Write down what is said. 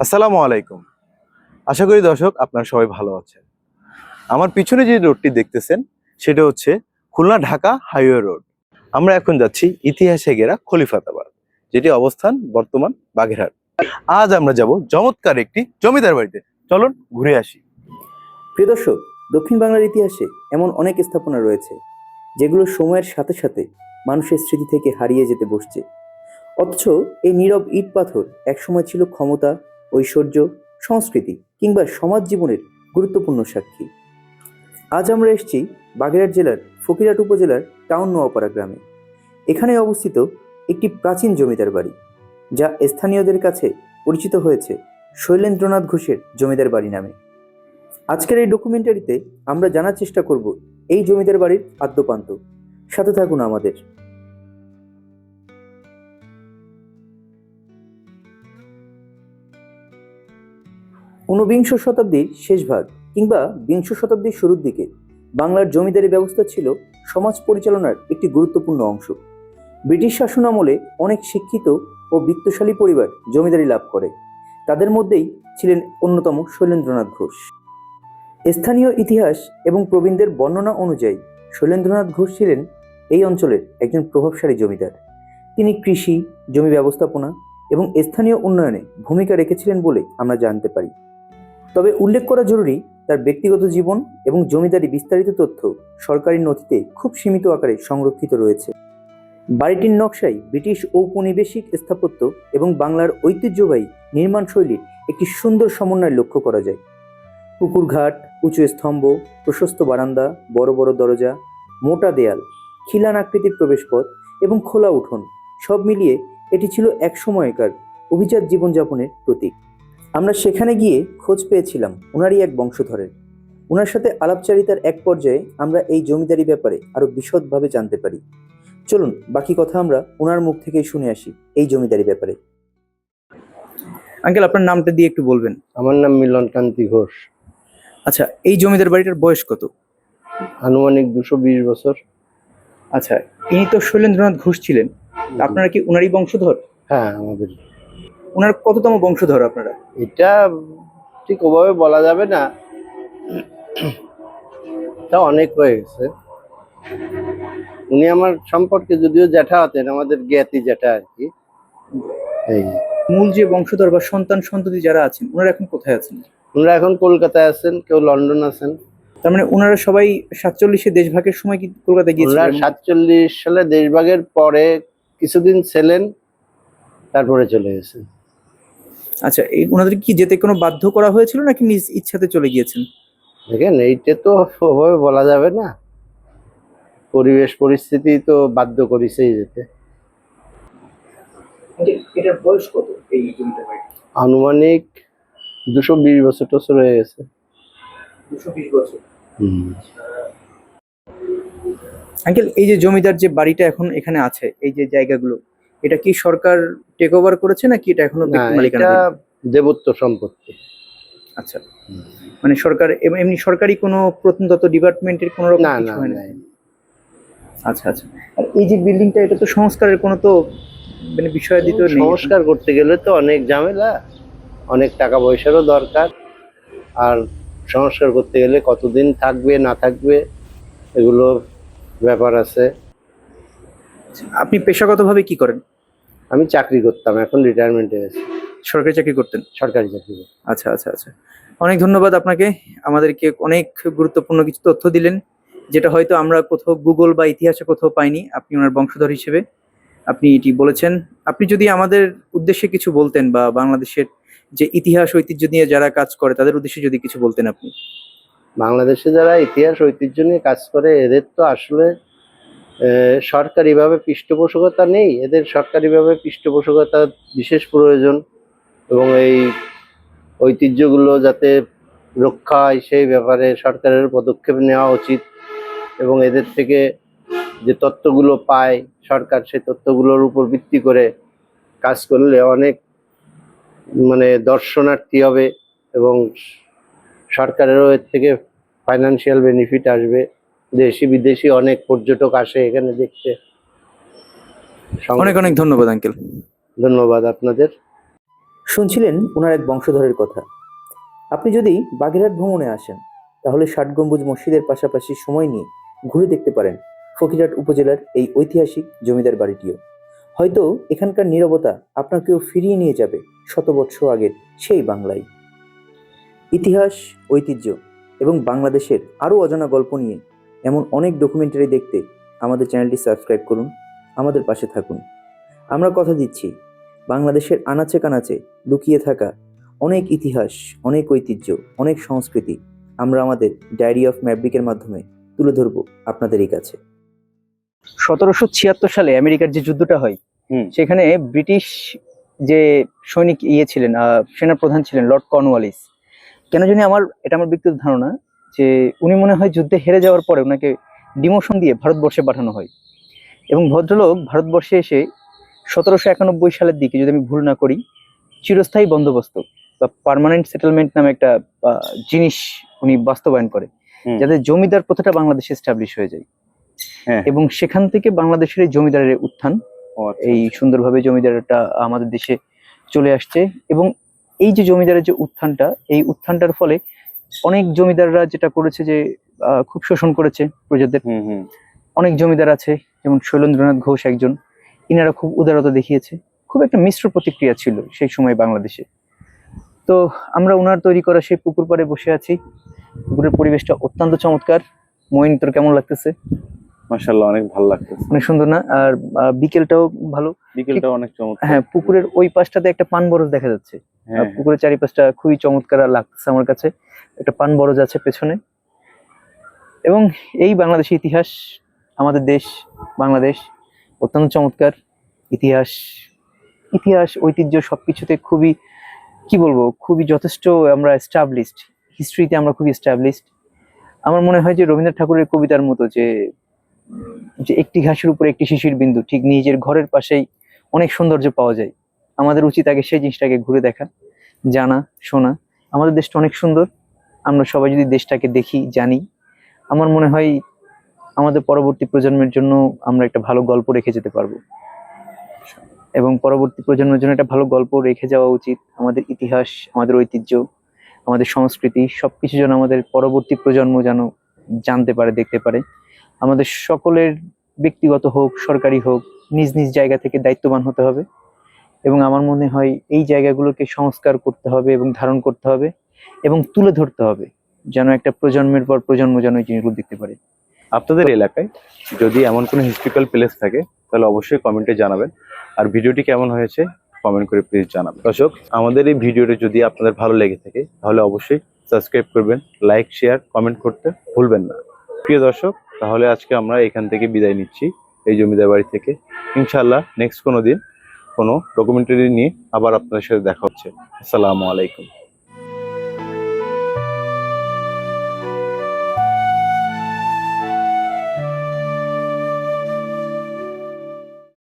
আসসালামু আলাইকুম। আশা করি দর্শক আপনারা সবাই ভালো আছেন। আমার পিছনে যে রোডটি দেখতেছেন সেটা হচ্ছে খুলনা ঢাকা হাইওয়ে রোড। আমরা এখন যাচ্ছি ইতিহাসে ঘেরা খলিফাতাবাদ, যেটি অবস্থান বর্তমান বাগেরহাট। আজ আমরা যাব চমৎকার একটি জমিদার বাড়িতে। চলুন ঘুরে আসি। প্রিয় দর্শক, দক্ষিণ বাংলার ইতিহাসে এমন অনেক স্থাপনা রয়েছে যেগুলো সময়ের সাথে সাথে মানুষের স্মৃতি থেকে হারিয়ে যেতে বসছে। অথচ এই নীরব ইট পাথর একসময় ছিল ক্ষমতা, ঐশ্বর্য, সংস্কৃতি কিংবা সমাজ জীবনের গুরুত্বপূর্ণ সাক্ষী। আজ আমরা এসেছি বাগেরহাট জেলার ফকিরহাট উপজেলার টাউন নোয়াপাড়া গ্রামে। এখানে অবস্থিত একটি প্রাচীন জমিদার বাড়ি, যা স্থানীয়দের কাছে পরিচিত হয়েছে শৈলেন্দ্রনাথ ঘোষের জমিদার বাড়ি নামে। আজকের এই ডকুমেন্টারিতে আমরা জানার চেষ্টা করব এই জমিদার বাড়ির আদ্যোপান্ত। সাথে থাকুন আমাদের। ঊনবিংশ শতাব্দীর শেষ ভাগ কিংবা বিংশ শতাব্দীর শুরুর দিকে বাংলার জমিদারি ব্যবস্থা ছিল সমাজ পরিচালনার একটি গুরুত্বপূর্ণ অংশ। ব্রিটিশ শাসন আমলে অনেক শিক্ষিত ও বিত্তশালী পরিবার জমিদারি লাভ করে। তাদের মধ্যেই ছিলেন অন্যতম শৈলেন্দ্রনাথ ঘোষ। স্থানীয় ইতিহাস এবং প্রবীণদের বর্ণনা অনুযায়ী শৈলেন্দ্রনাথ ঘোষ ছিলেন এই অঞ্চলের একজন প্রভাবশালী জমিদার। তিনি কৃষি, জমি ব্যবস্থাপনা এবং স্থানীয় উন্নয়নে ভূমিকা রেখেছিলেন বলে আমরা জানতে পারি। তবে উল্লেখ করা জরুরি, তার ব্যক্তিগত জীবন এবং জমিদারি বিস্তারিত তথ্য সরকারি নথিতে খুব সীমিত আকারে সংরক্ষিত রয়েছে। বাড়িটির নকশায় ব্রিটিশ ঔপনিবেশিক স্থাপত্য এবং বাংলার ঐতিহ্যবাহী নির্মাণ শৈলীর একটি সুন্দর সমন্বয় লক্ষ্য করা যায়। পুকুরঘাট, উঁচু স্তম্ভ, প্রশস্ত বারান্দা, বড় বড় দরজা, মোটা দেয়াল, খিলান আকৃতির প্রবেশপথ এবং খোলা উঠোন, সব মিলিয়ে এটি ছিল এক সময়কার অভিজাত জীবনযাপনের প্রতীক। আমরা সেখানে গিয়ে খোঁজ পেয়েছিলাম ওনারই এক বংশধরের। ওনার সাথে আলাপচারিতার এক পর্যায়ে আমরা এই জমিদারি ব্যাপারে আরো বিশদভাবে জানতে পারি। চলুন বাকি কথা আমরা ওনার মুখ থেকেই শুনে আসি এই জমিদারি ব্যাপারে। আঙ্কেল, আপনার নামটা দিয়ে একটু বলবেন? আমার নাম মিলন কান্তি ঘোষ। আচ্ছা, এই জমিদার বাড়িটার বয়স কত? আনুমানিক 220 বছর। আচ্ছা, ইনি তো শৈলেন্দ্রনাথ ঘোষ ছিলেন, আপনারা কি ওনারই বংশধর? হ্যাঁ, আমাদের। ওনার কততম বংশধর আপনারা? এটা ঠিক ওভাবে বলা যাবে না, তা অনেক হয়ে গেছে। উনি আমার সম্পর্কে যদিও জ্যাঠা হতেন, আমাদের জ্ঞাতি জ্যাঠা আর কি। এই মূল যে বংশধর বা সন্তান সন্ততি যারা আছেন, ওনারা এখন কোথায় আছেন? ওনারা এখন কলকাতায় আছেন, কেউ লন্ডন আছেন। তার মানে ওনারা সবাই 47-এ দেশভাগের সময় কি কলকাতায় ওনারা গিয়েছিলেন? 47 সালে দেশভাগের পরে কিছুদিন ছিলেন, তারপরে চলে গেছেন। আচ্ছা, এই ওনাদের কি যেতে কোনো বাধ্য করা হয়েছিল নাকি নিজ ইচ্ছাতে চলে গিয়েছেন? দেখেন, এইটা তো ওভাবে বলা যাবে না, পরিবেশ পরিস্থিতি তো বাধ্য করেছেই যেতে। এটার বয়স কত এই জমিদার বাড়ি? আনুমানিক 220 বছর টছর হয়ে গেছে। 220 বছর। আঙ্কেল, এই যে জমিদার যে বাড়িটা এখন এখানে আছে, এই যে জায়গাগুলো, এটা কি সরকার টেক ওভার করেছে নাকি এটা এখনো না, ব্যক্তি মালিকানা? এটা দেবত্ব সম্পত্তি। আচ্ছা, মানে সরকার এমনি সরকারি কোনো প্রত্নতত্ত্ব ডিপার্টমেন্টের কোনো রকম না কিছু না হয় না? না। আচ্ছা আচ্ছা। আর এই যে বিল্ডিংটা, এটা তো সংস্কারের কোনো তো মানে বিষয়াদি তো নেই। সংস্কার করতে গেলে তো অনেক ঝামেলা, অনেক টাকা পয়সারও দরকার। আর সংস্কার করতে গেলে কতদিন থাকবে না থাকবে এগুলো ব্যাপার আছে। আপনি পেশাগতভাবে কি করেন? আমি চাকরি করতাম, এখন রিটায়ারমেন্টে গেছি। সরকারি চাকরি করতেন? সরকারি চাকরি করতাম। আচ্ছা আচ্ছা আচ্ছা। অনেক ধন্যবাদ আপনাকে, আমাদেরকে অনেক গুরুত্বপূর্ণ কিছু তথ্য দিলেন, যেটা হয়তো আমরা কোথাও গুগল বা ইতিহাসে কোথাও পাইনি। আপনি ওনার বংশধর হিসেবে আপনি এটি বলেছেন। আপনি যদি আমাদের উদ্দেশ্যে কিছু বলতেন বা বাংলাদেশের যে ইতিহাস ঐতিহ্য নিয়ে যারা কাজ করে তাদের উদ্দেশ্যে যদি কিছু বলতেন আপনি। বাংলাদেশে যারা ইতিহাস ঐতিহ্য নিয়ে কাজ করে এদের তো আসলে সরকারিভাবে পৃষ্ঠপোষকতা নেই। এদের সরকারিভাবে পৃষ্ঠপোষকতা বিশেষ প্রয়োজন, এবং এই ঐতিহ্যগুলো যাতে রক্ষা হয় সেই ব্যাপারে সরকারের পদক্ষেপ নেওয়া উচিত। এবং এদের থেকে যে তথ্যগুলো পায় সরকার, সেই তথ্যগুলোর উপর ভিত্তি করে কাজ করলে অনেক মানে দর্শনার্থী হবে এবং সরকারেরও এর থেকে ফাইনান্সিয়াল বেনিফিট আসবে। দেশি বিদেশি অনেক পর্যটক আসে এখানে দেখতে। অনেক অনেক ধন্যবাদ আঙ্কেল। ধন্যবাদ আপনাদের। শুনছিলেন ওনার এক বংশধরের কথা। আপনি যদি বাগেরহাট ভ্রমণে আসেন তাহলে ষাট গম্বুজ মসজিদের পাশাপাশি সময় নিয়ে ঘুরে দেখতে পারেন ফকিরহাট উপজেলার এই ঐতিহাসিক জমিদার বাড়িটিও। হয়তো এখানকার নীরবতা আপনাকেও ফিরিয়ে নিয়ে যাবে শত বৎসর আগের সেই বাংলায়। ইতিহাস, ঐতিহ্য এবং বাংলাদেশের আরও অজানা গল্প নিয়ে এমন অনেক ডকুমেন্টারি দেখতে আমাদের চ্যানেলটি সাবস্ক্রাইব করুন, আমাদের পাশে থাকুন। আমরা কথা দিচ্ছি, বাংলাদেশের আনাচে কানাচে লুকিয়ে থাকা অনেক ইতিহাস, অনেক ঐতিহ্য, অনেক সংস্কৃতি আমরা আমাদের ডায়েরি অফ ম্যাভরিকের মাধ্যমে তুলে ধরবো আপনাদেরই কাছে। 1776 সালে আমেরিকার যে যুদ্ধটা হয়, সেখানে ব্রিটিশ যে সৈনিক ছিলেন, সেনাপ্রধান ছিলেন লর্ড কর্নওয়ালিস। কেন জানি এটা আমার ব্যক্তিগত ধারণা যে উনি মনে হয় যুদ্ধে হেরে যাওয়ার পরে ওনাকে ডিমোশন দিয়ে ভারতবর্ষে পাঠানো হয় এবং ভদ্রলোক ভারতবর্ষে এসে 1791 সালের দিকে, যদি আমি ভুল না করি, চিরস্থায়ী বন্দোবস্ত বা পার্মানেন্ট সেটেলমেন্ট নামে একটা জিনিস উনি বাস্তবায়ন করে, যাতে জমিদার প্রথাটা বাংলাদেশে এস্টাবলিশ হয়ে যায়। এবং সেখান থেকে বাংলাদেশের এই জমিদারের উত্থান, এই সুন্দরভাবে জমিদারটা আমাদের দেশে চলে আসছে। এবং এই যে জমিদারের যে উত্থানটা, এই উত্থানটার ফলে অনেক জমিদাররা যেটা করেছে যে খুব শোষণ করেছে প্রজাদের। অনেক জমিদার আছে, যেমন শৈলেন্দ্রনাথ ঘোষ একজন, ইনারা খুব উদারতা দেখিয়েছে। খুব একটা মিশ্র প্রতিক্রিয়া ছিল সেই সময় বাংলাদেশে। তো আমরা ওনার তৈরি করা সেই পুকুর পাড়ে বসে আছি। পুকুরের পরিবেশটা অত্যন্ত চমৎকার। মঈন, তোর কেমন লাগতেছে? মাশাআল্লাহ, অনেক ভালো লাগতেছে। অনেক সুন্দর না? আর বিকেলটাও ভালো, বিকেলটাও অনেক চমৎকার। হ্যাঁ, পুকুরের ওই পাশটাতে একটা পান বরজ দেখা যাচ্ছে। পুকুরের চারিপাশটা খুবই চমৎকার লাগতেছে আমার কাছে। একটা পান বরজ আছে পেছনে। এবং এই বাংলাদেশের ইতিহাস, আমাদের দেশ বাংলাদেশ অত্যন্ত চমৎকার। ইতিহাস ঐতিহ্য সবকিছুতে খুবই, কি বলবো, খুবই যথেষ্ট আমরা এস্টাবলিশড। হিস্ট্রিতে আমরা খুবই এস্টাবলিশড। আমার মনে হয় যে রবীন্দ্রনাথ ঠাকুরের কবিতার মতো যে একটি ঘাসের উপরে একটি শিশির বিন্দু, ঠিক নিজের ঘরের পাশেই অনেক সৌন্দর্য পাওয়া যায়। আমাদের উচিত আগে সেই জিনিসটাকে ঘুরে দেখা, জানা, শোনা। আমাদের দেশটা অনেক সুন্দর। আমরা সবাই যদি দেশটাকে দেখি, জানি, আমার মনে হয় আমাদের পরবর্তী প্রজন্মের জন্য আমরা একটা ভালো গল্প রেখে যেতে পারবো। এবং পরবর্তী প্রজন্মের জন্য একটা ভালো গল্প রেখে যাওয়া উচিত। আমাদের ইতিহাস, আমাদের ঐতিহ্য, আমাদের সংস্কৃতি সবকিছু যেন আমাদের পরবর্তী প্রজন্ম যেন জানতে পারে, দেখতে পারে। আমাদের সকলের, ব্যক্তিগত হোক, সরকারি হোক, নিজ নিজ জায়গা থেকে দায়িত্ববান হতে হবে। এবং আমার মনে হয় এই জায়গাগুলোকে সংস্কার করতে হবে এবং ধারণ করতে হবে এবং তুলে ধরতে হবে, যেন একটা প্রজন্মের পর প্রজন্ম যেন এই জিনিসগুলো দেখতে পারে। আপনাদের এলাকায় যদি এমন কোনো হিস্ট্রিক্যাল প্লেস থাকে তাহলে অবশ্যই কমেন্টে জানাবেন। আর ভিডিওটি কেমন হয়েছে কমেন্ট করে প্লিজ জানাবেন। দর্শক, আমাদের এই ভিডিওটি যদি আপনাদের ভালো লেগে থাকে তাহলে অবশ্যই সাবস্ক্রাইব করবেন, লাইক, শেয়ার, কমেন্ট করতে ভুলবেন না। প্রিয় দর্শক, তাহলে আজকে আমরা এখান থেকে বিদায় নিচ্ছি, এই জমিদার বাড়ি থেকে। ইনশাআল্লাহ নেক্সট কোনো দিন কোনো ডকুমেন্টারি নিয়ে আবার আপনাদের সাথে দেখা হচ্ছে। আসসালামু আলাইকুম।